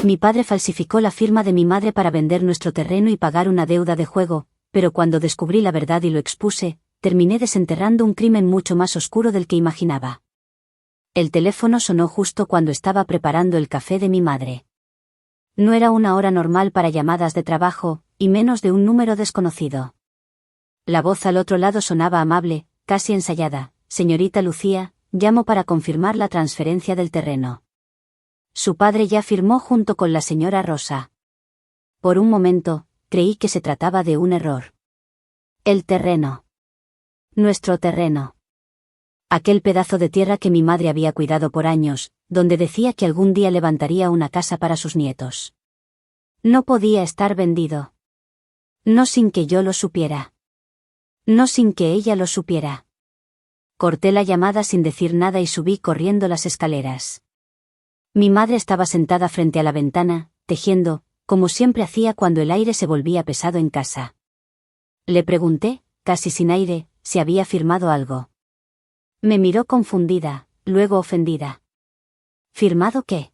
Mi padre falsificó la firma de mi madre para vender nuestro terreno y pagar una deuda de juego, pero cuando descubrí la verdad y lo expuse, terminé desenterrando un crimen mucho más oscuro del que imaginaba. El teléfono sonó justo cuando estaba preparando el café de mi madre. No era una hora normal para llamadas de trabajo, y menos de un número desconocido. La voz al otro lado sonaba amable, casi ensayada. Señorita Lucía, llamo para confirmar la transferencia del terreno. Su padre ya firmó junto con la señora Rosa. Por un momento, creí que se trataba de un error. El terreno. Nuestro terreno. Aquel pedazo de tierra que mi madre había cuidado por años, donde decía que algún día levantaría una casa para sus nietos. No podía estar vendido. No sin que yo lo supiera. No sin que ella lo supiera. Corté la llamada sin decir nada y subí corriendo las escaleras. Mi madre estaba sentada frente a la ventana, tejiendo, como siempre hacía cuando el aire se volvía pesado en casa. Le pregunté, casi sin aire, si había firmado algo. Me miró confundida, luego ofendida. ¿Firmado qué?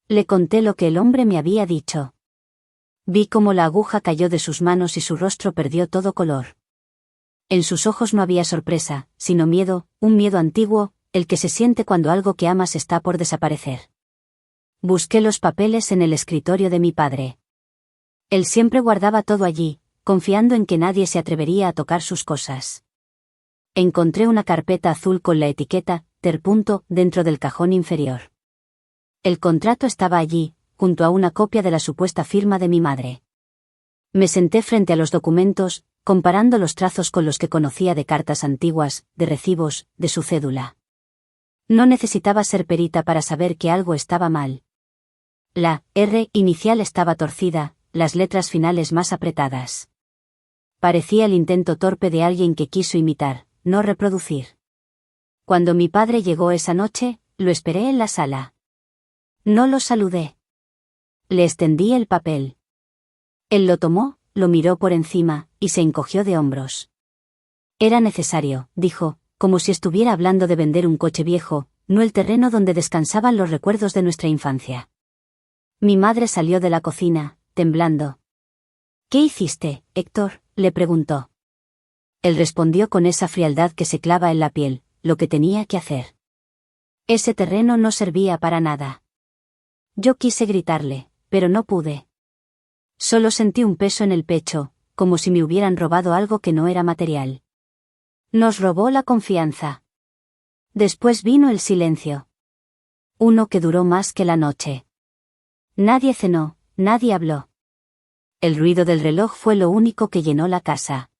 Le conté lo que el hombre me había dicho. Vi cómo la aguja cayó de sus manos y su rostro perdió todo color. En sus ojos no había sorpresa, sino miedo, un miedo antiguo, el que se siente cuando algo que amas está por desaparecer. Busqué los papeles en el escritorio de mi padre. Él siempre guardaba todo allí, confiando en que nadie se atrevería a tocar sus cosas. Encontré una carpeta azul con la etiqueta, Ter. Dentro del cajón inferior. El contrato estaba allí, junto a una copia de la supuesta firma de mi madre. Me senté frente a los documentos, comparando los trazos con los que conocía de cartas antiguas, de recibos, de su cédula. No necesitaba ser perita para saber que algo estaba mal. La R inicial estaba torcida, las letras finales más apretadas. Parecía el intento torpe de alguien que quiso imitar, no reproducir. Cuando mi padre llegó esa noche, lo esperé en la sala. No lo saludé. Le extendí el papel. Él lo tomó, lo miró por encima, y se encogió de hombros. Era necesario, dijo, como si estuviera hablando de vender un coche viejo, no el terreno donde descansaban los recuerdos de nuestra infancia. Mi madre salió de la cocina, temblando. ¿Qué hiciste, Héctor?, le preguntó. Él respondió con esa frialdad que se clava en la piel, lo que tenía que hacer. Ese terreno no servía para nada. Yo quise gritarle, pero no pude. Solo sentí un peso en el pecho, como si me hubieran robado algo que no era material. Nos robó la confianza. Después vino el silencio. Uno que duró más que la noche. Nadie cenó, nadie habló. El ruido del reloj fue lo único que llenó la casa.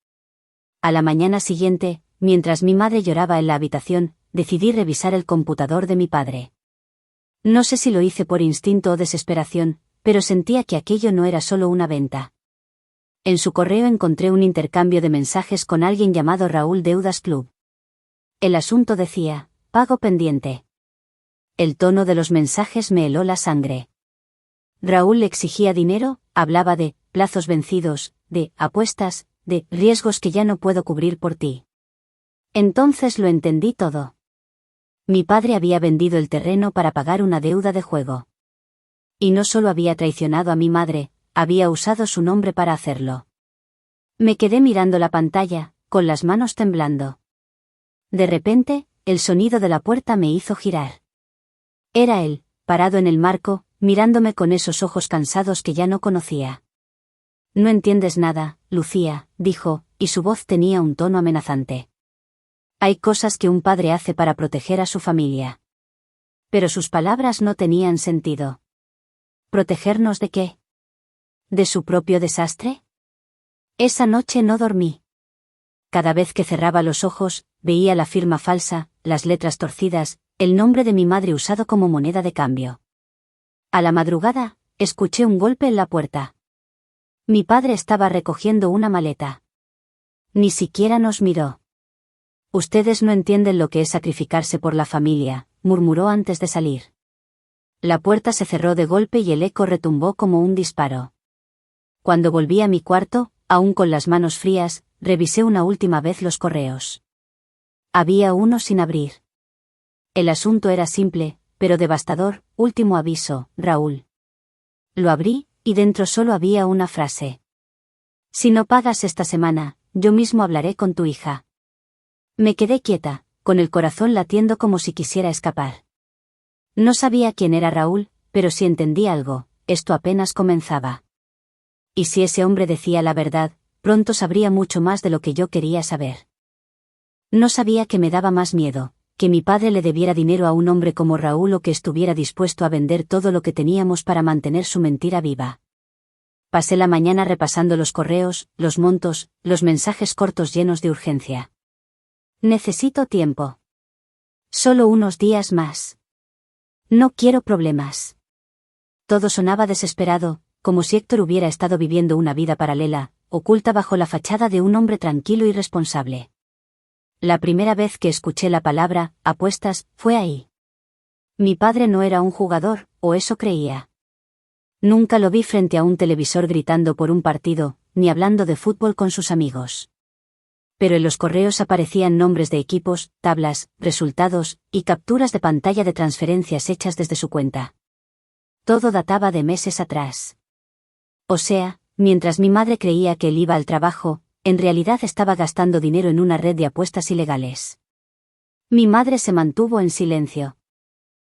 A la mañana siguiente, mientras mi madre lloraba en la habitación, decidí revisar el computador de mi padre. No sé si lo hice por instinto o desesperación, pero sentía que aquello no era solo una venta. En su correo encontré un intercambio de mensajes con alguien llamado Raúl Deudas Club. El asunto decía, pago pendiente. El tono de los mensajes me heló la sangre. Raúl le exigía dinero, hablaba de plazos vencidos, de apuestas, de riesgos que ya no puedo cubrir por ti. Entonces lo entendí todo. Mi padre había vendido el terreno para pagar una deuda de juego. Y no solo había traicionado a mi madre, había usado su nombre para hacerlo. Me quedé mirando la pantalla, con las manos temblando. De repente, el sonido de la puerta me hizo girar. Era él, parado en el marco, mirándome con esos ojos cansados que ya no conocía. No entiendes nada, Lucía, dijo, y su voz tenía un tono amenazante. Hay cosas que un padre hace para proteger a su familia. Pero sus palabras no tenían sentido. ¿Protegernos de qué? ¿De su propio desastre? Esa noche no dormí. Cada vez que cerraba los ojos, veía la firma falsa, las letras torcidas, el nombre de mi madre usado como moneda de cambio. A la madrugada, escuché un golpe en la puerta. Mi padre estaba recogiendo una maleta. Ni siquiera nos miró. Ustedes no entienden lo que es sacrificarse por la familia, murmuró antes de salir. La puerta se cerró de golpe y el eco retumbó como un disparo. Cuando volví a mi cuarto, aún con las manos frías, revisé una última vez los correos. Había uno sin abrir. El asunto era simple, pero devastador. Último aviso, Raúl. Lo abrí, y dentro solo había una frase. Si no pagas esta semana, yo mismo hablaré con tu hija. Me quedé quieta, con el corazón latiendo como si quisiera escapar. No sabía quién era Raúl, pero si entendí algo, esto apenas comenzaba. Y si ese hombre decía la verdad, pronto sabría mucho más de lo que yo quería saber. No sabía que me daba más miedo, que mi padre le debiera dinero a un hombre como Raúl o que estuviera dispuesto a vender todo lo que teníamos para mantener su mentira viva. Pasé la mañana repasando los correos, los montos, los mensajes cortos llenos de urgencia. Necesito tiempo. Solo unos días más. No quiero problemas. Todo sonaba desesperado, como si Héctor hubiera estado viviendo una vida paralela, oculta bajo la fachada de un hombre tranquilo y responsable. La primera vez que escuché la palabra apuestas fue ahí. Mi padre no era un jugador, o eso creía. Nunca lo vi frente a un televisor gritando por un partido, ni hablando de fútbol con sus amigos. Pero en los correos aparecían nombres de equipos, tablas, resultados, y capturas de pantalla de transferencias hechas desde su cuenta. Todo databa de meses atrás. O sea, mientras mi madre creía que él iba al trabajo, en realidad estaba gastando dinero en una red de apuestas ilegales. Mi madre se mantuvo en silencio.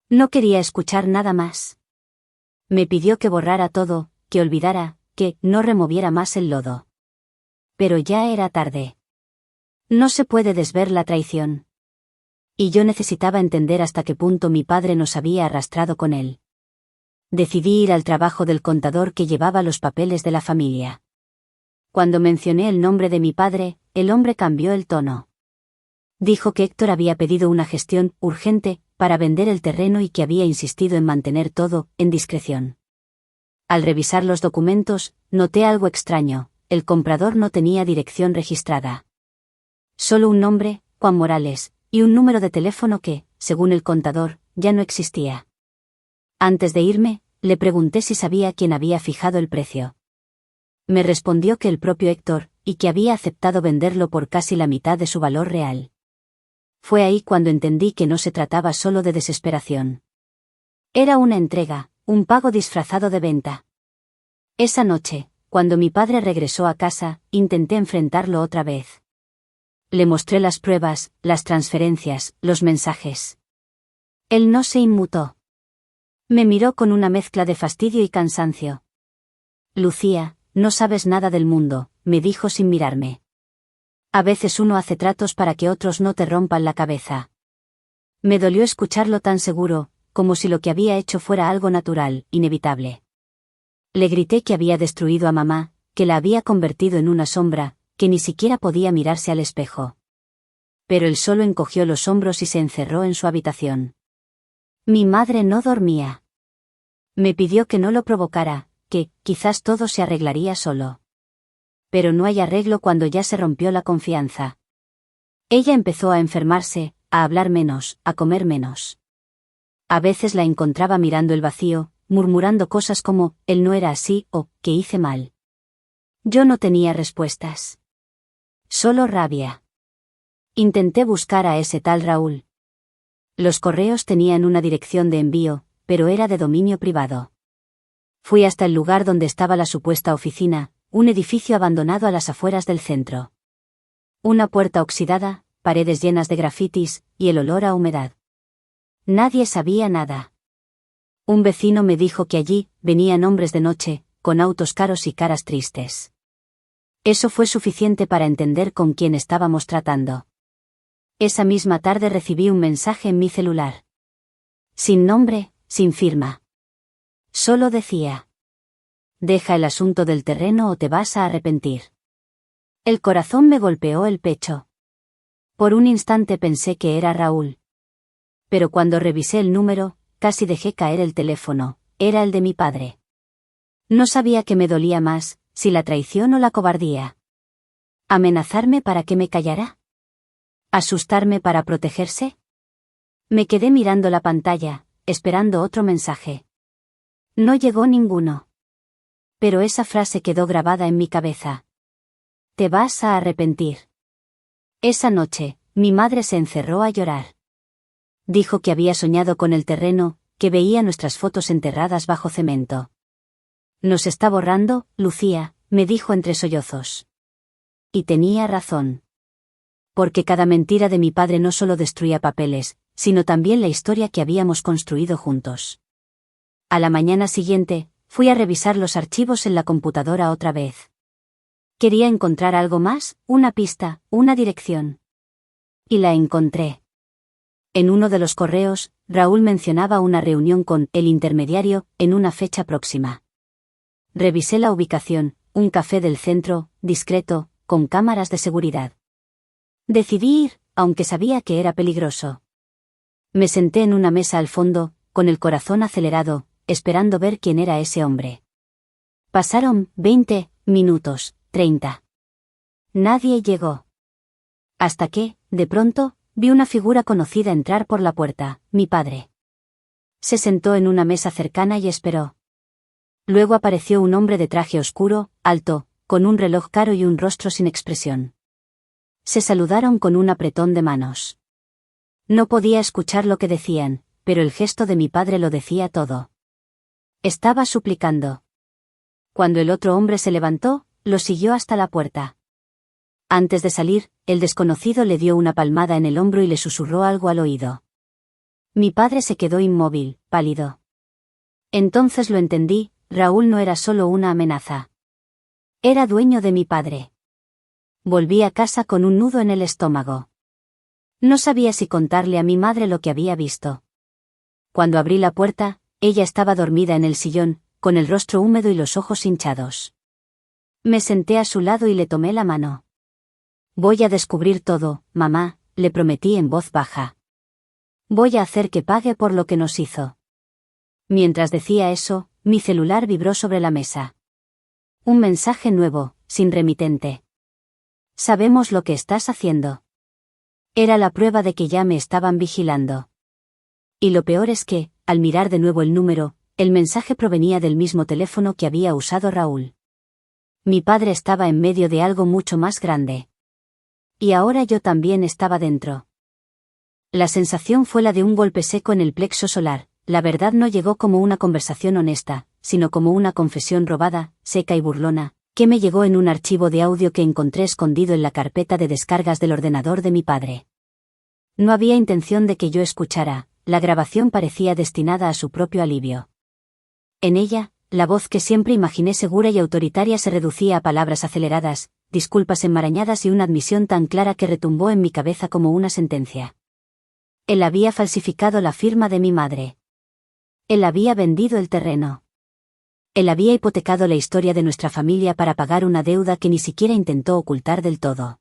No quería escuchar nada más. Me pidió que borrara todo, que olvidara, que no removiera más el lodo. Pero ya era tarde. No se puede desver la traición. Y yo necesitaba entender hasta qué punto mi padre nos había arrastrado con él. Decidí ir al trabajo del contador que llevaba los papeles de la familia. Cuando mencioné el nombre de mi padre, el hombre cambió el tono. Dijo que Héctor había pedido una gestión urgente para vender el terreno y que había insistido en mantener todo en discreción. Al revisar los documentos, noté algo extraño: el comprador no tenía dirección registrada. Solo un nombre, Juan Morales, y un número de teléfono que, según el contador, ya no existía. Antes de irme, le pregunté si sabía quién había fijado el precio. Me respondió que el propio Héctor, y que había aceptado venderlo por casi la mitad de su valor real. Fue ahí cuando entendí que no se trataba solo de desesperación. Era una entrega, un pago disfrazado de venta. Esa noche, cuando mi padre regresó a casa, intenté enfrentarlo otra vez. Le mostré las pruebas, las transferencias, los mensajes. Él no se inmutó. Me miró con una mezcla de fastidio y cansancio. Lucía, no sabes nada del mundo, me dijo sin mirarme. A veces uno hace tratos para que otros no te rompan la cabeza. Me dolió escucharlo tan seguro, como si lo que había hecho fuera algo natural, inevitable. Le grité que había destruido a mamá, que la había convertido en una sombra, que ni siquiera podía mirarse al espejo. Pero él solo encogió los hombros y se encerró en su habitación. Mi madre no dormía. Me pidió que no lo provocara, que quizás todo se arreglaría solo. Pero no hay arreglo cuando ya se rompió la confianza. Ella empezó a enfermarse, a hablar menos, a comer menos. A veces la encontraba mirando el vacío, murmurando cosas como, él no era así, o, que hice mal. Yo no tenía respuestas. Solo rabia. Intenté buscar a ese tal Raúl. Los correos tenían una dirección de envío, pero era de dominio privado. Fui hasta el lugar donde estaba la supuesta oficina, un edificio abandonado a las afueras del centro. Una puerta oxidada, paredes llenas de grafitis, y el olor a humedad. Nadie sabía nada. Un vecino me dijo que allí venían hombres de noche, con autos caros y caras tristes. Eso fue suficiente para entender con quién estábamos tratando. Esa misma tarde recibí un mensaje en mi celular. Sin nombre, sin firma. Solo decía: deja el asunto del terreno o te vas a arrepentir. El corazón me golpeó el pecho. Por un instante pensé que era Raúl. Pero cuando revisé el número, casi dejé caer el teléfono, era el de mi padre. No sabía qué me dolía más, si la traición o la cobardía. ¿Amenazarme para que me callara? ¿Asustarme para protegerse? Me quedé mirando la pantalla, esperando otro mensaje. No llegó ninguno. Pero esa frase quedó grabada en mi cabeza. Te vas a arrepentir. Esa noche, mi madre se encerró a llorar. Dijo que había soñado con el terreno, que veía nuestras fotos enterradas bajo cemento. Nos está borrando, Lucía, me dijo entre sollozos. Y tenía razón. Porque cada mentira de mi padre no solo destruía papeles, sino también la historia que habíamos construido juntos. A la mañana siguiente, fui a revisar los archivos en la computadora otra vez. Quería encontrar algo más, una pista, una dirección. Y la encontré. En uno de los correos, Raúl mencionaba una reunión con el intermediario, en una fecha próxima. Revisé la ubicación, un café del centro, discreto, con cámaras de seguridad. Decidí ir, aunque sabía que era peligroso. Me senté en una mesa al fondo, con el corazón acelerado, esperando ver quién era ese hombre. Pasaron 20 minutos, 30. Nadie llegó. Hasta que, de pronto, vi una figura conocida entrar por la puerta, mi padre. Se sentó en una mesa cercana y esperó. Luego apareció un hombre de traje oscuro, alto, con un reloj caro y un rostro sin expresión. Se saludaron con un apretón de manos. No podía escuchar lo que decían, pero el gesto de mi padre lo decía todo. Estaba suplicando. Cuando el otro hombre se levantó, lo siguió hasta la puerta. Antes de salir, el desconocido le dio una palmada en el hombro y le susurró algo al oído. Mi padre se quedó inmóvil, pálido. Entonces lo entendí, Raúl no era solo una amenaza. Era dueño de mi padre. Volví a casa con un nudo en el estómago. No sabía si contarle a mi madre lo que había visto. Cuando abrí la puerta, ella estaba dormida en el sillón, con el rostro húmedo y los ojos hinchados. Me senté a su lado y le tomé la mano. Voy a descubrir todo, mamá, le prometí en voz baja. Voy a hacer que pague por lo que nos hizo. Mientras decía eso, mi celular vibró sobre la mesa. Un mensaje nuevo, sin remitente. Sabemos lo que estás haciendo. Era la prueba de que ya me estaban vigilando. Y lo peor es que, al mirar de nuevo el número, el mensaje provenía del mismo teléfono que había usado Raúl. Mi padre estaba en medio de algo mucho más grande. Y ahora yo también estaba dentro. La sensación fue la de un golpe seco en el plexo solar. La verdad no llegó como una conversación honesta, sino como una confesión robada, seca y burlona, que me llegó en un archivo de audio que encontré escondido en la carpeta de descargas del ordenador de mi padre. No había intención de que yo escuchara, la grabación parecía destinada a su propio alivio. En ella, la voz que siempre imaginé segura y autoritaria se reducía a palabras aceleradas, disculpas enmarañadas y una admisión tan clara que retumbó en mi cabeza como una sentencia. Él había falsificado la firma de mi madre. Él había vendido el terreno. Él había hipotecado la historia de nuestra familia para pagar una deuda que ni siquiera intentó ocultar del todo.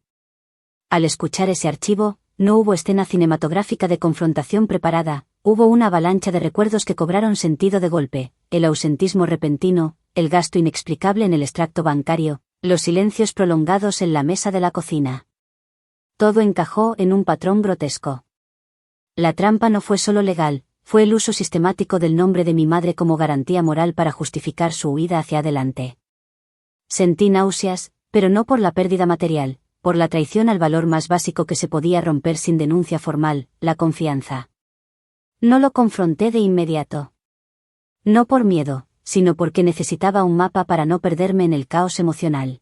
Al escuchar ese archivo, no hubo escena cinematográfica de confrontación preparada, hubo una avalancha de recuerdos que cobraron sentido de golpe, el ausentismo repentino, el gasto inexplicable en el extracto bancario, los silencios prolongados en la mesa de la cocina. Todo encajó en un patrón grotesco. La trampa no fue solo legal, fue el uso sistemático del nombre de mi madre como garantía moral para justificar su huida hacia adelante. Sentí náuseas, pero no por la pérdida material, por la traición al valor más básico que se podía romper sin denuncia formal, la confianza. No lo confronté de inmediato. No por miedo, sino porque necesitaba un mapa para no perderme en el caos emocional.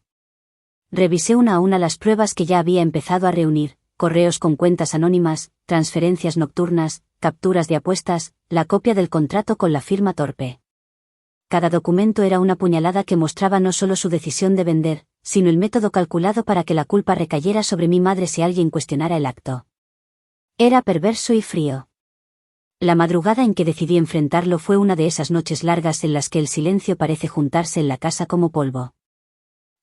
Revisé una a una las pruebas que ya había empezado a reunir, correos con cuentas anónimas, transferencias nocturnas, capturas de apuestas, la copia del contrato con la firma torpe. Cada documento era una puñalada que mostraba no solo su decisión de vender, sino el método calculado para que la culpa recayera sobre mi madre si alguien cuestionara el acto. Era perverso y frío. La madrugada en que decidí enfrentarlo fue una de esas noches largas en las que el silencio parece juntarse en la casa como polvo.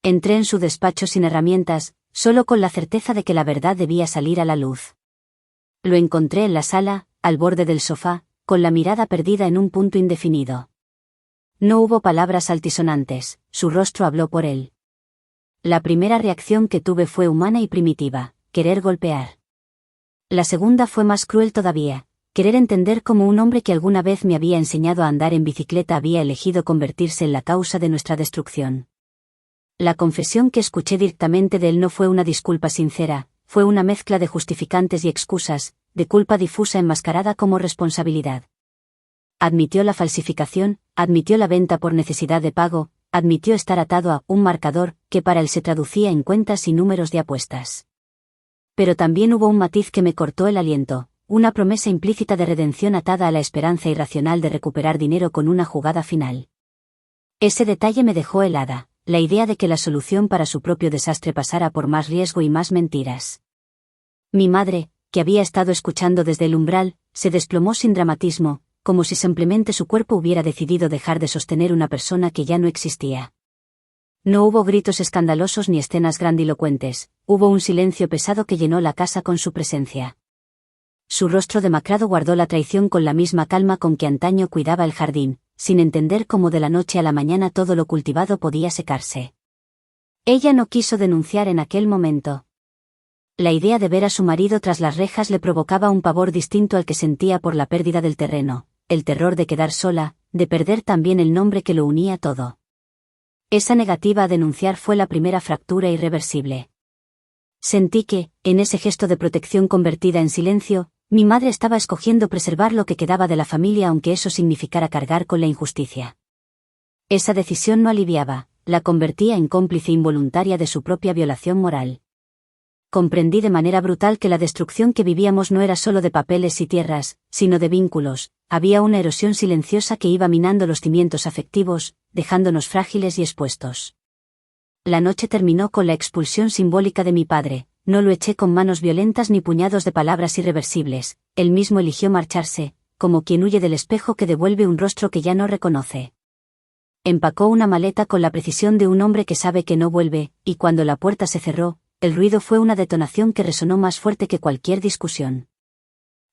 Entré en su despacho sin herramientas, solo con la certeza de que la verdad debía salir a la luz. Lo encontré en la sala, al borde del sofá, con la mirada perdida en un punto indefinido. No hubo palabras altisonantes, su rostro habló por él. La primera reacción que tuve fue humana y primitiva, querer golpear. La segunda fue más cruel todavía, querer entender cómo un hombre que alguna vez me había enseñado a andar en bicicleta había elegido convertirse en la causa de nuestra destrucción. La confesión que escuché directamente de él no fue una disculpa sincera, fue una mezcla de justificantes y excusas, de culpa difusa enmascarada como responsabilidad. Admitió la falsificación, admitió la venta por necesidad de pago, admitió estar atado a un marcador que para él se traducía en cuentas y números de apuestas. Pero también hubo un matiz que me cortó el aliento, una promesa implícita de redención atada a la esperanza irracional de recuperar dinero con una jugada final. Ese detalle me dejó helada, la idea de que la solución para su propio desastre pasara por más riesgo y más mentiras. Mi madre, que había estado escuchando desde el umbral, se desplomó sin dramatismo, como si simplemente su cuerpo hubiera decidido dejar de sostener una persona que ya no existía. No hubo gritos escandalosos ni escenas grandilocuentes, hubo un silencio pesado que llenó la casa con su presencia. Su rostro demacrado guardó la traición con la misma calma con que antaño cuidaba el jardín, sin entender cómo de la noche a la mañana todo lo cultivado podía secarse. Ella no quiso denunciar en aquel momento. La idea de ver a su marido tras las rejas le provocaba un pavor distinto al que sentía por la pérdida del terreno, el terror de quedar sola, de perder también el nombre que lo unía todo. Esa negativa a denunciar fue la primera fractura irreversible. Sentí que, en ese gesto de protección convertida en silencio, mi madre estaba escogiendo preservar lo que quedaba de la familia aunque eso significara cargar con la injusticia. Esa decisión no aliviaba, la convertía en cómplice involuntaria de su propia violación moral. Comprendí de manera brutal que la destrucción que vivíamos no era solo de papeles y tierras, sino de vínculos, había una erosión silenciosa que iba minando los cimientos afectivos, dejándonos frágiles y expuestos. La noche terminó con la expulsión simbólica de mi padre. No lo eché con manos violentas ni puñados de palabras irreversibles, él mismo eligió marcharse, como quien huye del espejo que devuelve un rostro que ya no reconoce. Empacó una maleta con la precisión de un hombre que sabe que no vuelve, y cuando la puerta se cerró, el ruido fue una detonación que resonó más fuerte que cualquier discusión.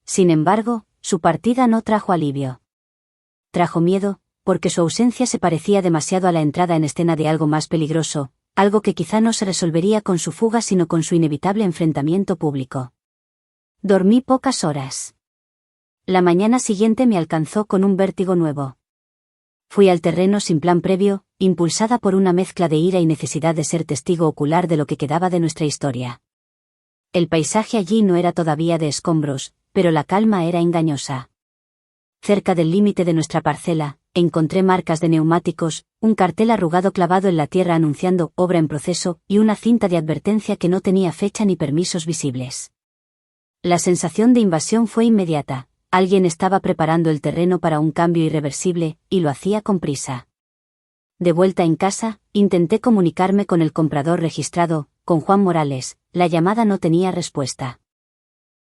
Sin embargo, su partida no trajo alivio. Trajo miedo, porque su ausencia se parecía demasiado a la entrada en escena de algo más peligroso, algo que quizá no se resolvería con su fuga sino con su inevitable enfrentamiento público. Dormí pocas horas. La mañana siguiente me alcanzó con un vértigo nuevo. Fui al terreno sin plan previo, impulsada por una mezcla de ira y necesidad de ser testigo ocular de lo que quedaba de nuestra historia. El paisaje allí no era todavía de escombros, pero la calma era engañosa. Cerca del límite de nuestra parcela, encontré marcas de neumáticos, un cartel arrugado clavado en la tierra anunciando obra en proceso y una cinta de advertencia que no tenía fecha ni permisos visibles. La sensación de invasión fue inmediata, alguien estaba preparando el terreno para un cambio irreversible, y lo hacía con prisa. De vuelta en casa, intenté comunicarme con el comprador registrado, con Juan Morales, la llamada no tenía respuesta.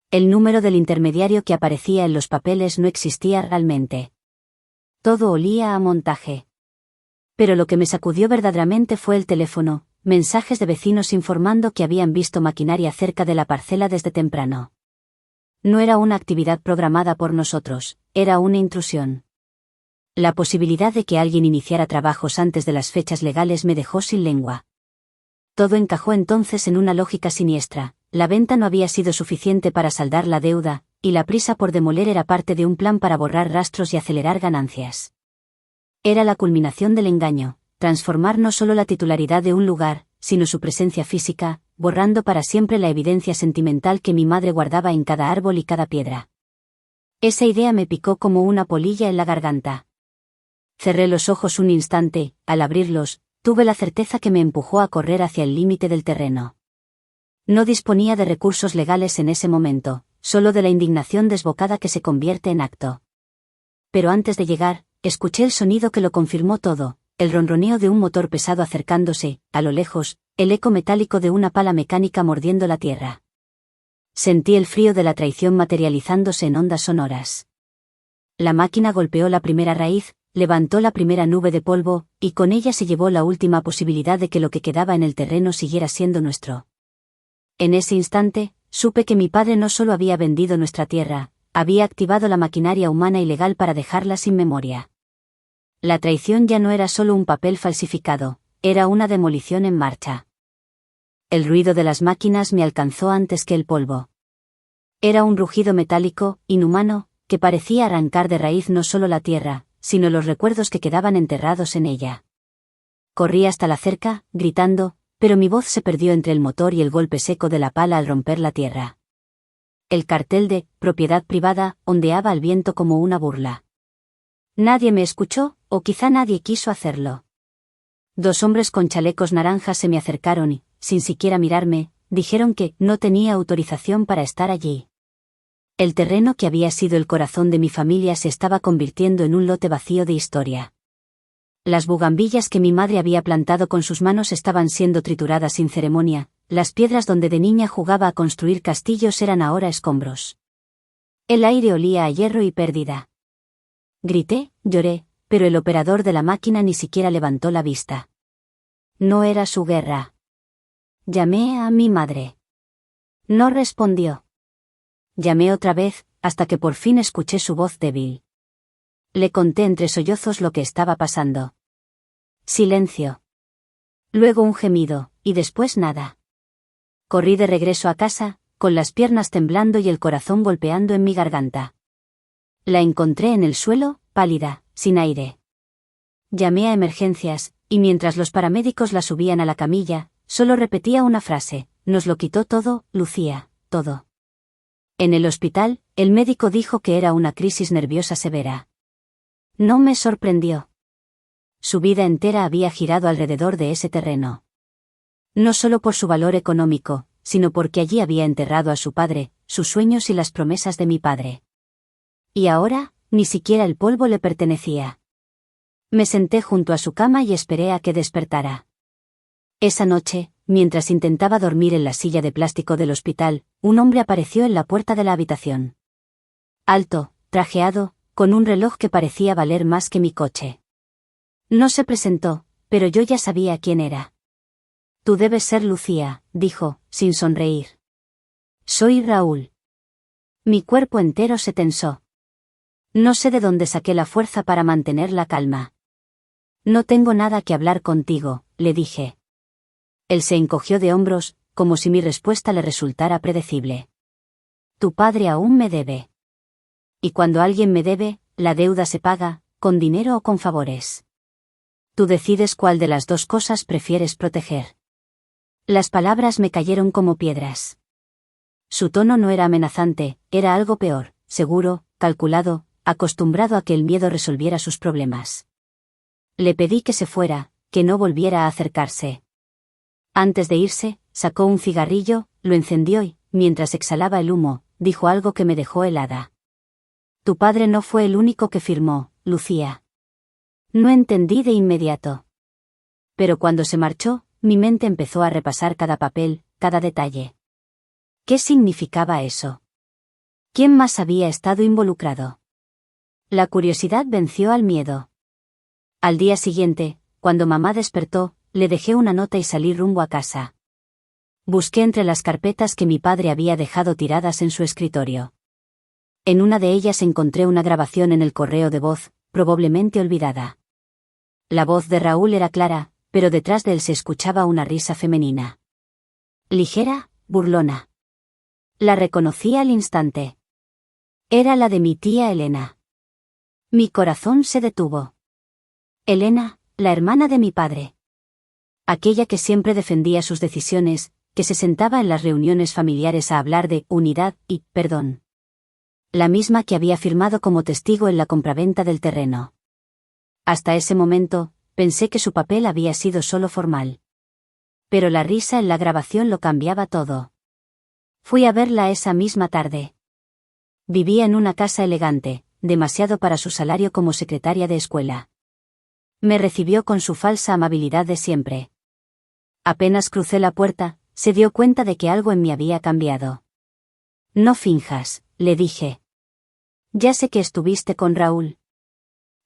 El número del intermediario que aparecía en los papeles no existía realmente. Todo olía a montaje. Pero lo que me sacudió verdaderamente fue el teléfono, mensajes de vecinos informando que habían visto maquinaria cerca de la parcela desde temprano. No era una actividad programada por nosotros, era una intrusión. La posibilidad de que alguien iniciara trabajos antes de las fechas legales me dejó sin lengua. Todo encajó entonces en una lógica siniestra. La venta no había sido suficiente para saldar la deuda, y la prisa por demoler era parte de un plan para borrar rastros y acelerar ganancias. Era la culminación del engaño, transformar no solo la titularidad de un lugar, sino su presencia física, borrando para siempre la evidencia sentimental que mi madre guardaba en cada árbol y cada piedra. Esa idea me picó como una polilla en la garganta. Cerré los ojos un instante, al abrirlos, tuve la certeza que me empujó a correr hacia el límite del terreno. No disponía de recursos legales en ese momento, solo de la indignación desbocada que se convierte en acto. Pero antes de llegar, escuché el sonido que lo confirmó todo, el ronroneo de un motor pesado acercándose, a lo lejos, el eco metálico de una pala mecánica mordiendo la tierra. Sentí el frío de la traición materializándose en ondas sonoras. La máquina golpeó la primera raíz, levantó la primera nube de polvo, y con ella se llevó la última posibilidad de que lo que quedaba en el terreno siguiera siendo nuestro. En ese instante, supe que mi padre no solo había vendido nuestra tierra, había activado la maquinaria humana y legal para dejarla sin memoria. La traición ya no era solo un papel falsificado, era una demolición en marcha. El ruido de las máquinas me alcanzó antes que el polvo. Era un rugido metálico, inhumano, que parecía arrancar de raíz no solo la tierra, sino los recuerdos que quedaban enterrados en ella. Corrí hasta la cerca, gritando, pero mi voz se perdió entre el motor y el golpe seco de la pala al romper la tierra. El cartel de «propiedad privada» ondeaba al viento como una burla. Nadie me escuchó, o quizá nadie quiso hacerlo. 2 hombres con chalecos naranjas se me acercaron y, sin siquiera mirarme, dijeron que no tenía autorización para estar allí. El terreno que había sido el corazón de mi familia se estaba convirtiendo en un lote vacío de historia. Las bugambillas que mi madre había plantado con sus manos estaban siendo trituradas sin ceremonia, las piedras donde de niña jugaba a construir castillos eran ahora escombros. El aire olía a hierro y pérdida. Grité, lloré, pero el operador de la máquina ni siquiera levantó la vista. No era su guerra. Llamé a mi madre. No respondió. Llamé otra vez, hasta que por fin escuché su voz débil. Le conté entre sollozos lo que estaba pasando. Silencio. Luego un gemido, y después nada. Corrí de regreso a casa, con las piernas temblando y el corazón golpeando en mi garganta. La encontré en el suelo, pálida, sin aire. Llamé a emergencias, y mientras los paramédicos la subían a la camilla, solo repetía una frase: nos lo quitó todo, Lucía, todo. En el hospital, el médico dijo que era una crisis nerviosa severa. No me sorprendió. Su vida entera había girado alrededor de ese terreno. No solo por su valor económico, sino porque allí había enterrado a su padre, sus sueños y las promesas de mi padre. Y ahora, ni siquiera el polvo le pertenecía. Me senté junto a su cama y esperé a que despertara. Esa noche, mientras intentaba dormir en la silla de plástico del hospital, un hombre apareció en la puerta de la habitación. Alto, trajeado, con un reloj que parecía valer más que mi coche. No se presentó, pero yo ya sabía quién era. Tú debes ser Lucía, dijo, sin sonreír. Soy Raúl. Mi cuerpo entero se tensó. No sé de dónde saqué la fuerza para mantener la calma. No tengo nada que hablar contigo, le dije. Él se encogió de hombros, como si mi respuesta le resultara predecible. Tu padre aún me debe. Y cuando alguien me debe, la deuda se paga, con dinero o con favores. Tú decides cuál de las dos cosas prefieres proteger. Las palabras me cayeron como piedras. Su tono no era amenazante, era algo peor, seguro, calculado, acostumbrado a que el miedo resolviera sus problemas. Le pedí que se fuera, que no volviera a acercarse. Antes de irse, sacó un cigarrillo, lo encendió y, mientras exhalaba el humo, dijo algo que me dejó helada. Tu padre no fue el único que firmó, Lucía. No entendí de inmediato. Pero cuando se marchó, mi mente empezó a repasar cada papel, cada detalle. ¿Qué significaba eso? ¿Quién más había estado involucrado? La curiosidad venció al miedo. Al día siguiente, cuando mamá despertó, le dejé una nota y salí rumbo a casa. Busqué entre las carpetas que mi padre había dejado tiradas en su escritorio. En una de ellas encontré una grabación en el correo de voz, probablemente olvidada. La voz de Raúl era clara, pero detrás de él se escuchaba una risa femenina. Ligera, burlona. La reconocí al instante. Era la de mi tía Elena. Mi corazón se detuvo. Elena, la hermana de mi padre. Aquella que siempre defendía sus decisiones, que se sentaba en las reuniones familiares a hablar de unidad y perdón. La misma que había firmado como testigo en la compraventa del terreno. Hasta ese momento, pensé que su papel había sido solo formal. Pero la risa en la grabación lo cambiaba todo. Fui a verla esa misma tarde. Vivía en una casa elegante, demasiado para su salario como secretaria de escuela. Me recibió con su falsa amabilidad de siempre. Apenas crucé la puerta, se dio cuenta de que algo en mí había cambiado. No finjas, le dije. Ya sé que estuviste con Raúl.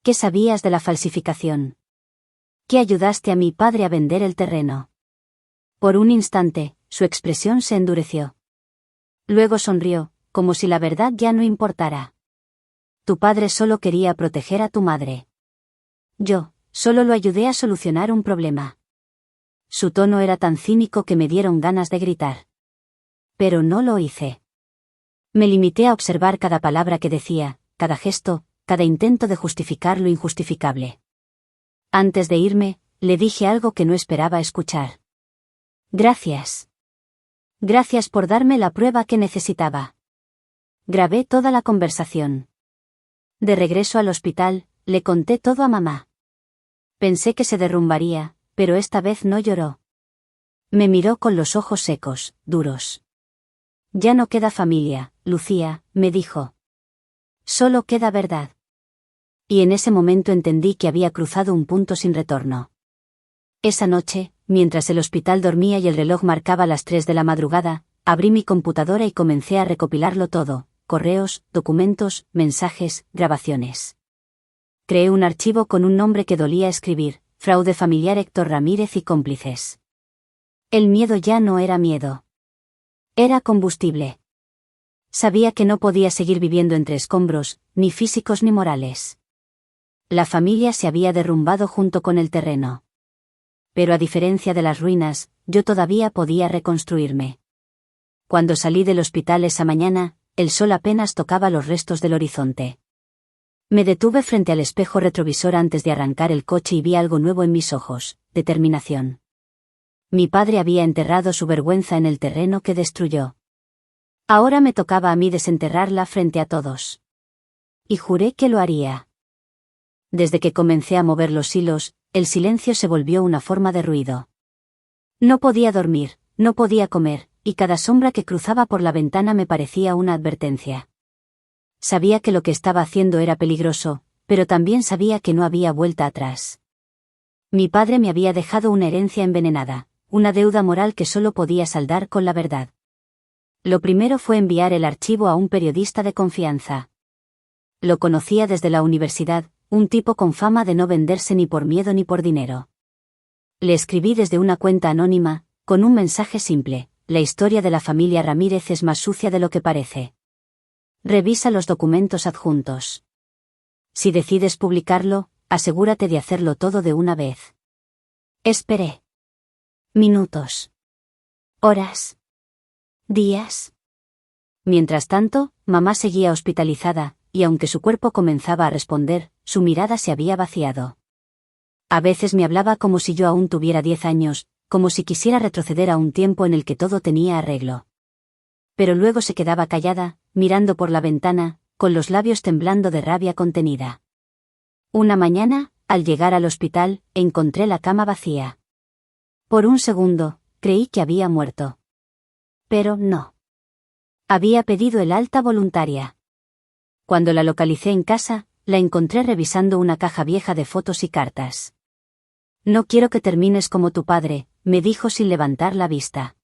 ¿Qué sabías de la falsificación? ¿Qué ayudaste a mi padre a vender el terreno? Por un instante, su expresión se endureció. Luego sonrió, como si la verdad ya no importara. Tu padre solo quería proteger a tu madre. Yo, solo lo ayudé a solucionar un problema. Su tono era tan cínico que me dieron ganas de gritar. Pero no lo hice. Me limité a observar cada palabra que decía, cada gesto, cada intento de justificar lo injustificable. Antes de irme, le dije algo que no esperaba escuchar. Gracias. Gracias por darme la prueba que necesitaba. Grabé toda la conversación. De regreso al hospital, le conté todo a mamá. Pensé que se derrumbaría, pero esta vez no lloró. Me miró con los ojos secos, duros. Ya no queda familia, Lucía, me dijo. Solo queda verdad. Y en ese momento entendí que había cruzado un punto sin retorno. Esa noche, mientras el hospital dormía y el reloj marcaba las 3 de la madrugada, abrí mi computadora y comencé a recopilarlo todo: correos, documentos, mensajes, grabaciones. Creé un archivo con un nombre que dolía escribir: Fraude familiar Héctor Ramírez y cómplices. El miedo ya no era miedo. Era combustible. Sabía que no podía seguir viviendo entre escombros, ni físicos ni morales. La familia se había derrumbado junto con el terreno. Pero a diferencia de las ruinas, yo todavía podía reconstruirme. Cuando salí del hospital esa mañana, el sol apenas tocaba los restos del horizonte. Me detuve frente al espejo retrovisor antes de arrancar el coche y vi algo nuevo en mis ojos: determinación. Mi padre había enterrado su vergüenza en el terreno que destruyó. Ahora me tocaba a mí desenterrarla frente a todos. Y juré que lo haría. Desde que comencé a mover los hilos, el silencio se volvió una forma de ruido. No podía dormir, no podía comer, y cada sombra que cruzaba por la ventana me parecía una advertencia. Sabía que lo que estaba haciendo era peligroso, pero también sabía que no había vuelta atrás. Mi padre me había dejado una herencia envenenada, una deuda moral que solo podía saldar con la verdad. Lo primero fue enviar el archivo a un periodista de confianza. Lo conocía desde la universidad, un tipo con fama de no venderse ni por miedo ni por dinero. Le escribí desde una cuenta anónima, con un mensaje simple: la historia de la familia Ramírez es más sucia de lo que parece. Revisa los documentos adjuntos. Si decides publicarlo, asegúrate de hacerlo todo de una vez. Esperé. Minutos. Horas. Días. Mientras tanto, mamá seguía hospitalizada, y aunque su cuerpo comenzaba a responder, su mirada se había vaciado. A veces me hablaba como si yo aún tuviera 10 años, como si quisiera retroceder a un tiempo en el que todo tenía arreglo. Pero luego se quedaba callada, mirando por la ventana, con los labios temblando de rabia contenida. Una mañana, al llegar al hospital, encontré la cama vacía. Por un segundo, creí que había muerto. Pero no. Había pedido el alta voluntaria. Cuando la localicé en casa, la encontré revisando una caja vieja de fotos y cartas. No quiero que termines como tu padre, me dijo sin levantar la vista.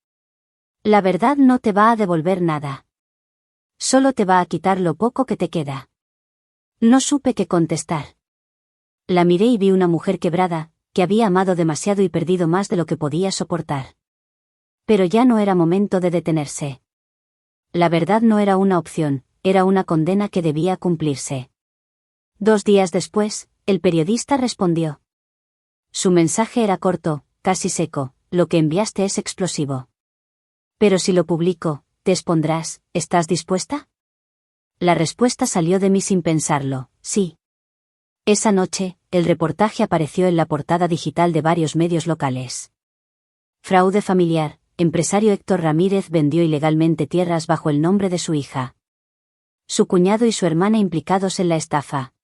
La verdad no te va a devolver nada. Solo te va a quitar lo poco que te queda. No supe qué contestar. La miré y vi una mujer quebrada, que había amado demasiado y perdido más de lo que podía soportar. Pero ya no era momento de detenerse. La verdad no era una opción, era una condena que debía cumplirse. 2 días después, el periodista respondió. Su mensaje era corto, casi seco: lo que enviaste es explosivo. Pero si lo publico, te expondrás, ¿estás dispuesta? La respuesta salió de mí sin pensarlo: sí. Esa noche, el reportaje apareció en la portada digital de varios medios locales. Fraude familiar: empresario Héctor Ramírez vendió ilegalmente tierras bajo el nombre de su hija. Su cuñado y su hermana implicados en la estafa.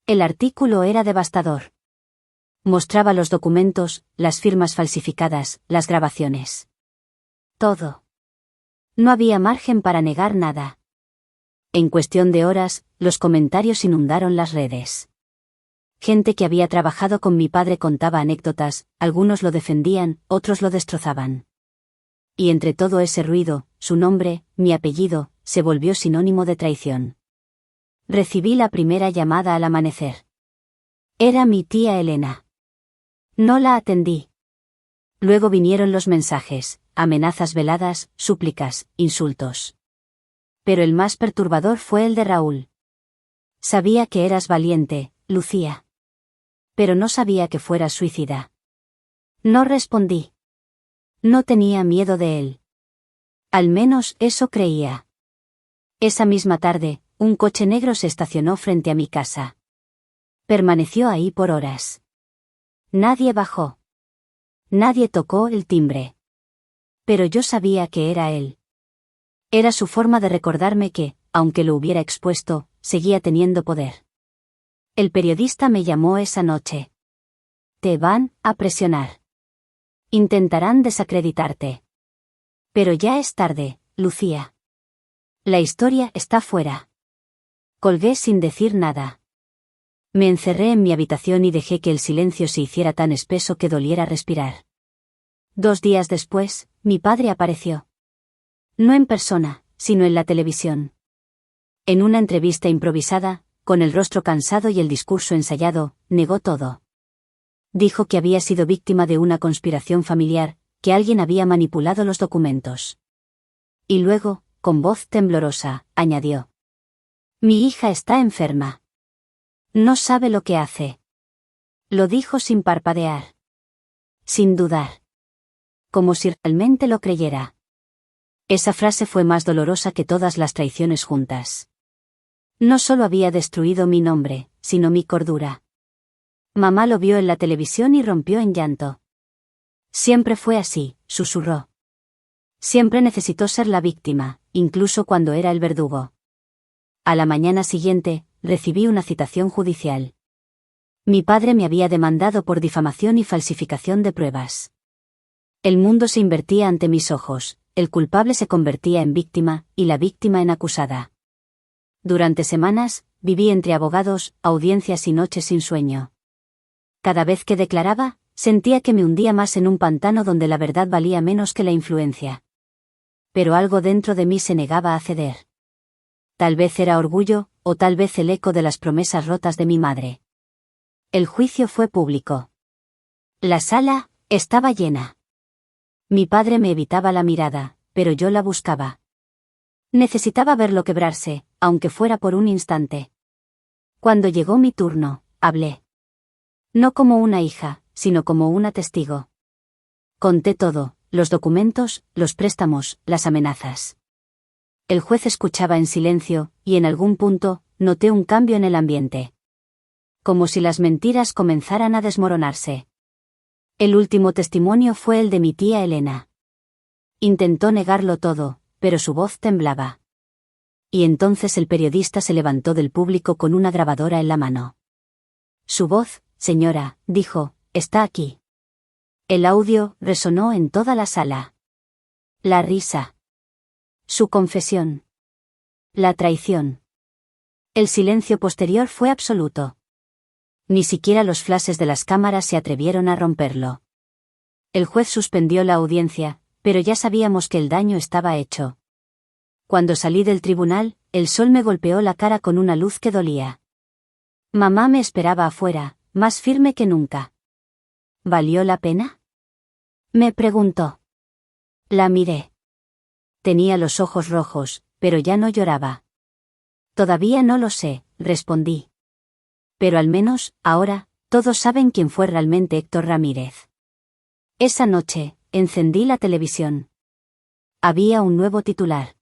El artículo era devastador. Mostraba los documentos, las firmas falsificadas, las grabaciones. Todo. No había margen para negar nada. En cuestión de horas, los comentarios inundaron las redes. Gente que había trabajado con mi padre contaba anécdotas, algunos lo defendían, otros lo destrozaban. Y entre todo ese ruido, su nombre, mi apellido, se volvió sinónimo de traición. Recibí la primera llamada al amanecer. Era mi tía Elena. No la atendí. Luego vinieron los mensajes, amenazas veladas, súplicas, insultos. Pero el más perturbador fue el de Raúl. Sabía que eras valiente, Lucía. Pero no sabía que fueras suicida. No respondí. No tenía miedo de él. Al menos eso creía. Esa misma tarde, un coche negro se estacionó frente a mi casa. Permaneció ahí por horas. Nadie bajó. Nadie tocó el timbre. Pero yo sabía que era él. Era su forma de recordarme que, aunque lo hubiera expuesto, seguía teniendo poder. El periodista me llamó esa noche. Te van a presionar. Intentarán desacreditarte. Pero ya es tarde, Lucía. La historia está fuera. Colgué sin decir nada. Me encerré en mi habitación y dejé que el silencio se hiciera tan espeso que doliera respirar. 2 días después, mi padre apareció. No en persona, sino en la televisión. En una entrevista improvisada, con el rostro cansado y el discurso ensayado, negó todo. Dijo que había sido víctima de una conspiración familiar, que alguien había manipulado los documentos. Y luego, con voz temblorosa, añadió: Mi hija está enferma. No sabe lo que hace. Lo dijo sin parpadear. Sin dudar. Como si realmente lo creyera. Esa frase fue más dolorosa que todas las traiciones juntas. No solo había destruido mi nombre, sino mi cordura. Mamá lo vio en la televisión y rompió en llanto. Siempre fue así, susurró. Siempre necesitó ser la víctima, incluso cuando era el verdugo. A la mañana siguiente, recibí una citación judicial. Mi padre me había demandado por difamación y falsificación de pruebas. El mundo se invertía ante mis ojos, el culpable se convertía en víctima, y la víctima en acusada. Durante semanas, viví entre abogados, audiencias y noches sin sueño. Cada vez que declaraba, sentía que me hundía más en un pantano donde la verdad valía menos que la influencia. Pero algo dentro de mí se negaba a ceder. Tal vez era orgullo, o tal vez el eco de las promesas rotas de mi madre. El juicio fue público. La sala estaba llena. Mi padre me evitaba la mirada, pero yo la buscaba. Necesitaba verlo quebrarse, aunque fuera por un instante. Cuando llegó mi turno, hablé. No como una hija, sino como una testigo. Conté todo, los documentos, los préstamos, las amenazas. El juez escuchaba en silencio, y en algún punto, noté un cambio en el ambiente. Como si las mentiras comenzaran a desmoronarse. El último testimonio fue el de mi tía Elena. Intentó negarlo todo, pero su voz temblaba. Y entonces el periodista se levantó del público con una grabadora en la mano. Su voz, señora, dijo, está aquí. El audio resonó en toda la sala. La risa. Su confesión. La traición. El silencio posterior fue absoluto. Ni siquiera los flashes de las cámaras se atrevieron a romperlo. El juez suspendió la audiencia, pero ya sabíamos que el daño estaba hecho. Cuando salí del tribunal, el sol me golpeó la cara con una luz que dolía. Mamá me esperaba afuera, más firme que nunca. ¿Valió la pena? Me preguntó. La miré. Tenía los ojos rojos, pero ya no lloraba. Todavía no lo sé, respondí. Pero al menos, ahora, todos saben quién fue realmente Héctor Ramírez. Esa noche, encendí la televisión. Había un nuevo titular.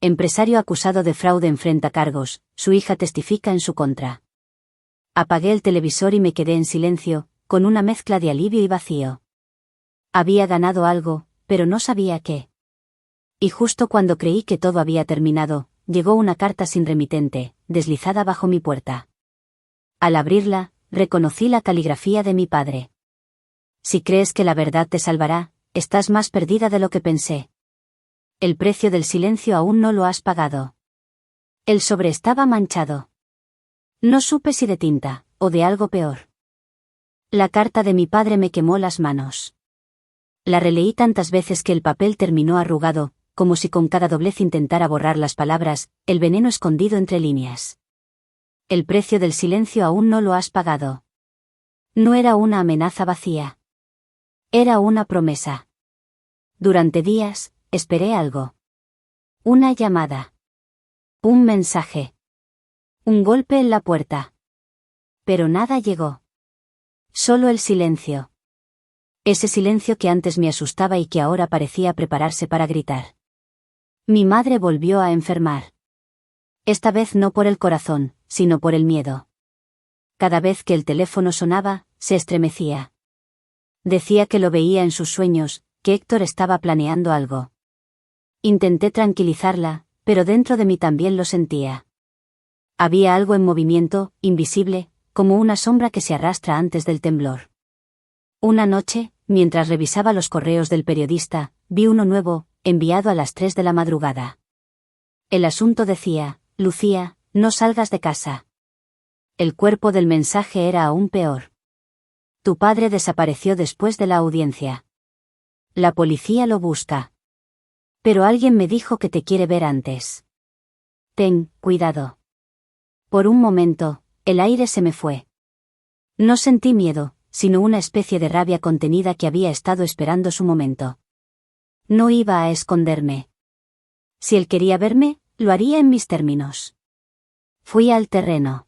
Empresario acusado de fraude enfrenta cargos, su hija testifica en su contra. Apagué el televisor y me quedé en silencio, con una mezcla de alivio y vacío. Había ganado algo, pero no sabía qué. Y justo cuando creí que todo había terminado, llegó una carta sin remitente, deslizada bajo mi puerta. Al abrirla, reconocí la caligrafía de mi padre. Si crees que la verdad te salvará, estás más perdida de lo que pensé. El precio del silencio aún no lo has pagado. El sobre estaba manchado. No supe si de tinta, o de algo peor. La carta de mi padre me quemó las manos. La releí tantas veces que el papel terminó arrugado, como si con cada doblez intentara borrar las palabras, el veneno escondido entre líneas. El precio del silencio aún no lo has pagado. No era una amenaza vacía. Era una promesa. Durante días, esperé algo. Una llamada. Un mensaje. Un golpe en la puerta. Pero nada llegó. Solo el silencio. Ese silencio que antes me asustaba y que ahora parecía prepararse para gritar. Mi madre volvió a enfermar. Esta vez no por el corazón, sino por el miedo. Cada vez que el teléfono sonaba, se estremecía. Decía que lo veía en sus sueños, que Héctor estaba planeando algo. Intenté tranquilizarla, pero dentro de mí también lo sentía. Había algo en movimiento, invisible, como una sombra que se arrastra antes del temblor. Una noche, mientras revisaba los correos del periodista, vi uno nuevo, enviado a las 3 de la madrugada. El asunto decía: Lucía, no salgas de casa. El cuerpo del mensaje era aún peor. Tu padre desapareció después de la audiencia. La policía lo busca. Pero alguien me dijo que te quiere ver antes. Ten cuidado. Por un momento, el aire se me fue. No sentí miedo, sino una especie de rabia contenida que había estado esperando su momento. No iba a esconderme. Si él quería verme, lo haría en mis términos. Fui al terreno.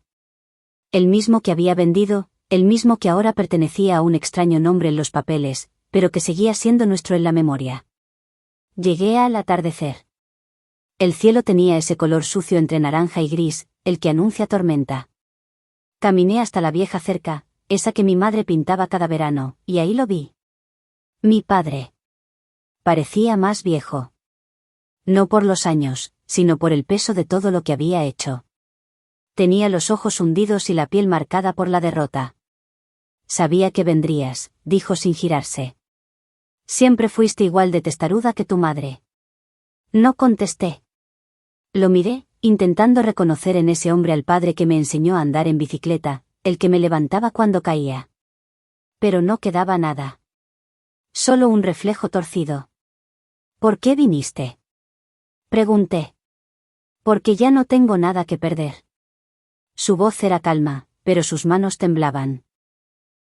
El mismo que había vendido, el mismo que ahora pertenecía a un extraño nombre en los papeles, pero que seguía siendo nuestro en la memoria. Llegué al atardecer. El cielo tenía ese color sucio entre naranja y gris, el que anuncia tormenta. Caminé hasta la vieja cerca, esa que mi madre pintaba cada verano, y ahí lo vi. Mi padre. Parecía más viejo. No por los años, sino por el peso de todo lo que había hecho. Tenía los ojos hundidos y la piel marcada por la derrota. Sabía que vendrías, dijo sin girarse. Siempre fuiste igual de testaruda que tu madre. No contesté. Lo miré, intentando reconocer en ese hombre al padre que me enseñó a andar en bicicleta, el que me levantaba cuando caía. Pero no quedaba nada. Solo un reflejo torcido. ¿Por qué viniste? Pregunté. Porque ya no tengo nada que perder. Su voz era calma, pero sus manos temblaban.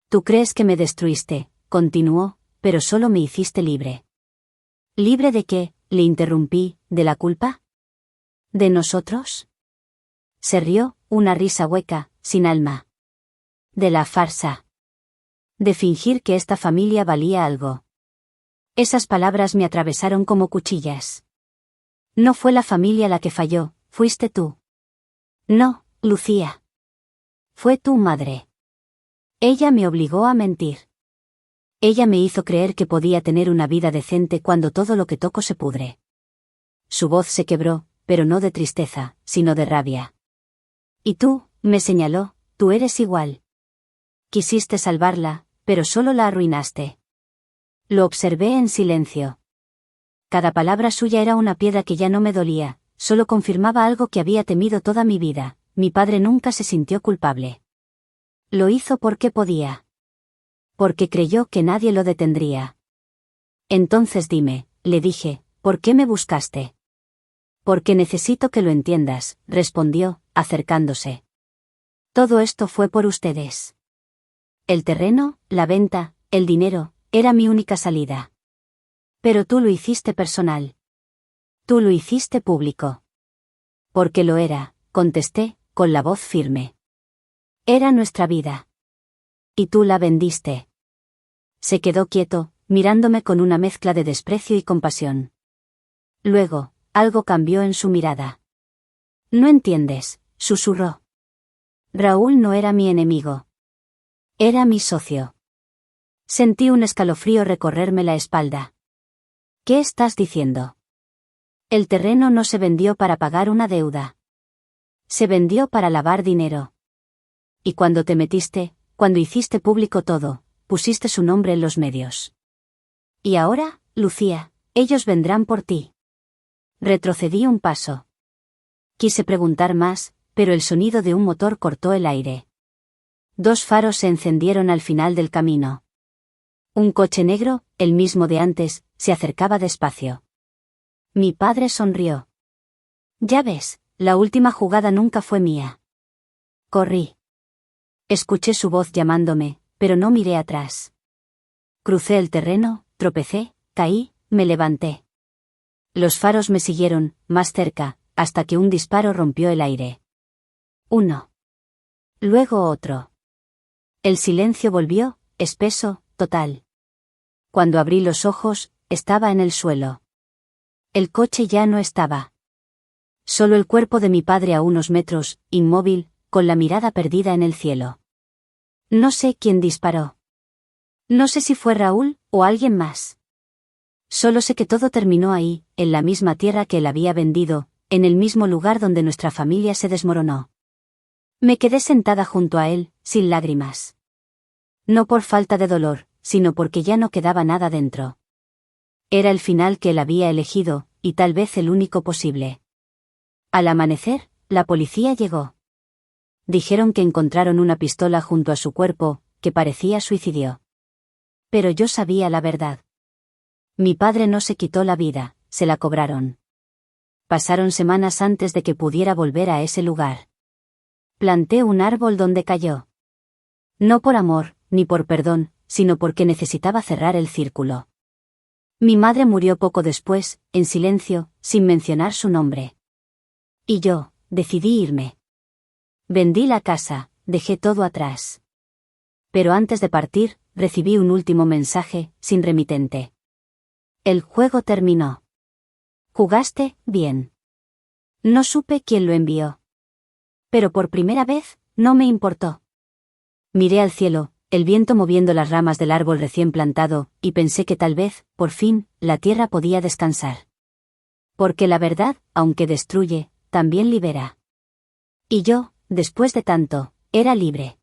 Tú crees que me destruiste, continuó, pero solo me hiciste libre. ¿Libre de qué? Le interrumpí, ¿de la culpa? ¿De nosotros? Se rió, una risa hueca, sin alma. De la farsa. De fingir que esta familia valía algo. Esas palabras me atravesaron como cuchillas. No fue la familia la que falló, fuiste tú. No, Lucía. Fue tu madre. Ella me obligó a mentir. Ella me hizo creer que podía tener una vida decente cuando todo lo que toco se pudre. Su voz se quebró, pero no de tristeza, sino de rabia. Y tú, me señaló, tú eres igual. Quisiste salvarla, pero solo la arruinaste. Lo observé en silencio. Cada palabra suya era una piedra que ya no me dolía, solo confirmaba algo que había temido toda mi vida: mi padre nunca se sintió culpable. Lo hizo porque podía. Porque creyó que nadie lo detendría. Entonces dime, le dije, ¿por qué me buscaste? Porque necesito que lo entiendas, respondió, acercándose. Todo esto fue por ustedes. El terreno, la venta, el dinero, era mi única salida. Pero tú lo hiciste personal. Tú lo hiciste público. Porque lo era, contesté, con la voz firme. Era nuestra vida. Y tú la vendiste. Se quedó quieto, mirándome con una mezcla de desprecio y compasión. Luego, algo cambió en su mirada. No entiendes, susurró. Raúl no era mi enemigo. Era mi socio. Sentí un escalofrío recorrerme la espalda. ¿Qué estás diciendo? El terreno no se vendió para pagar una deuda. Se vendió para lavar dinero. Y cuando te metiste, cuando hiciste público todo, pusiste su nombre en los medios. Y ahora, Lucía, ellos vendrán por ti. Retrocedí un paso. Quise preguntar más, pero el sonido de un motor cortó el aire. 2 faros se encendieron al final del camino. Un coche negro, el mismo de antes, se acercaba despacio. Mi padre sonrió. Ya ves, la última jugada nunca fue mía. Corrí. Escuché su voz llamándome, pero no miré atrás. Crucé el terreno, tropecé, caí, me levanté. Los faros me siguieron, más cerca, hasta que un disparo rompió el aire. Uno. Luego otro. El silencio volvió, espeso, total. Cuando abrí los ojos, estaba en el suelo. El coche ya no estaba. Solo el cuerpo de mi padre a unos metros, inmóvil, con la mirada perdida en el cielo. No sé quién disparó. No sé si fue Raúl, o alguien más. Solo sé que todo terminó ahí, en la misma tierra que él había vendido, en el mismo lugar donde nuestra familia se desmoronó. Me quedé sentada junto a él, sin lágrimas. No por falta de dolor, sino porque ya no quedaba nada dentro. Era el final que él había elegido, y tal vez el único posible. Al amanecer, la policía llegó. Dijeron que encontraron una pistola junto a su cuerpo, que parecía suicidio. Pero yo sabía la verdad. Mi padre no se quitó la vida, se la cobraron. Pasaron semanas antes de que pudiera volver a ese lugar. Planté un árbol donde cayó. No por amor, ni por perdón, sino porque necesitaba cerrar el círculo. Mi madre murió poco después, en silencio, sin mencionar su nombre. Y yo, decidí irme. Vendí la casa, dejé todo atrás. Pero antes de partir, recibí un último mensaje, sin remitente. El juego terminó. Jugaste, bien. No supe quién lo envió. Pero por primera vez, no me importó. Miré al cielo, el viento moviendo las ramas del árbol recién plantado, y pensé que tal vez, por fin, la tierra podía descansar. Porque la verdad, aunque destruye, también libera. Y yo, después de tanto, era libre.